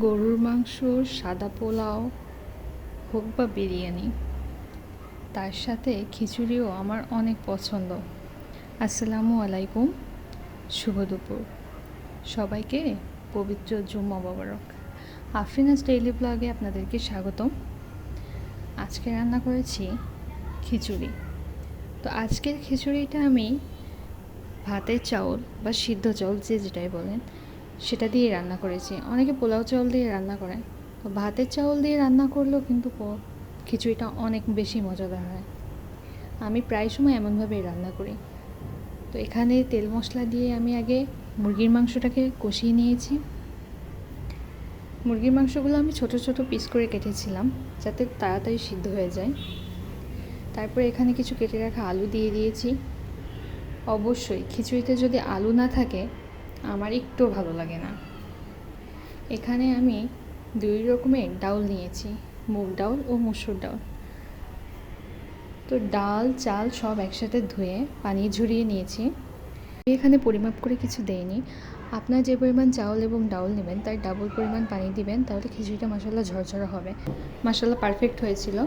গরুর মাংস, সাদা পোলাও হোক বা বিরিয়ানি, তার সাথে খিচুড়িও আমার অনেক পছন্দ। আসসালামু আলাইকুম, শুভ দুপুর সবাইকে। পবিত্র জুম্মা মোবারক। আফরিনাজ ডেইলি ব্লগে আপনাদেরকে স্বাগতম। আজকে রান্না করেছি খিচুড়ি। তো আজকের খিচুড়িটা আমি ভাতের চাউল বা সিদ্ধ চাউল, যে যেটাই বলেন, সেটা দিয়ে রান্না করেছি। অনেকে পোলাও চাউল দিয়ে রান্না করে, তো ভাতের চাউল দিয়ে রান্না করলেও কিন্তু খিচুড়িটা অনেক বেশি মজাদার হয়। আমি প্রায় সময় এমনভাবেই রান্না করি। তো এখানে তেল মশলা দিয়ে আমি আগে মুরগির মাংসটাকে কষিয়ে নিয়েছি। মুরগির মাংসগুলো আমি ছোট ছোট পিস করে কেটেছিলাম যাতে তাড়াতাড়ি সিদ্ধ হয়ে যায়। তারপর এখানে কিছু কেটে রাখা আলু দিয়ে দিয়েছি। অবশ্যই খিচুড়িতে যদি আলু না থাকে আমার একটু ভালো লাগে না। এখানে আমি 2 রকমের ডাউল নিয়েছি, মুগ ডাউল ও মসুর ডাউল। তো ডাল চাল সব একসাথে ধুয়ে পানি ঝরিয়ে নিয়েছি। এখানে পরিমাপ করে কিছু দেয়নি। আপনার যে পরিমাণ চাউল এবং ডাউল নেবেন তার ডাবল পরিমাণ পানি দিবেন, তাহলে খিচুড়িটা মাশাআল্লাহ ঝরঝরা হবে। মাশাআল্লাহ পারফেক্ট হয়েছিল।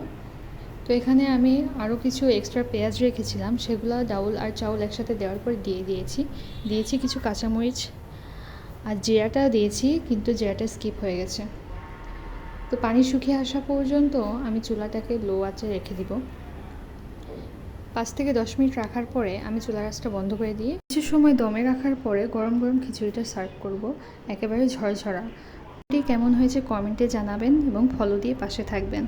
তো এখানে আমি আরও কিছু এক্সট্রা পেঁয়াজ রেখেছিলাম, সেগুলো ডাউল আর চাউল একসাথে দেওয়ার পর দিয়েছি কিছু কাঁচামরিচ আর জিরাটা দিয়েছি, কিন্তু জিরাটা স্কিপ হয়ে গেছে। তো পানি শুকিয়ে আসা পর্যন্ত আমি চুলাটাকে লো আঁচে রেখে দিব। 5 থেকে 10 মিনিট রাখার পরে আমি চুলার আঁচটা বন্ধ করে দিয়ে কিছু সময় দমে রাখার পরে গরম গরম খিচুড়িটা সার্ভ করব, একেবারে ঝরঝরা। কেমন হয়েছে কমেন্টে জানাবেন এবং ফলো দিয়ে পাশে থাকবেন।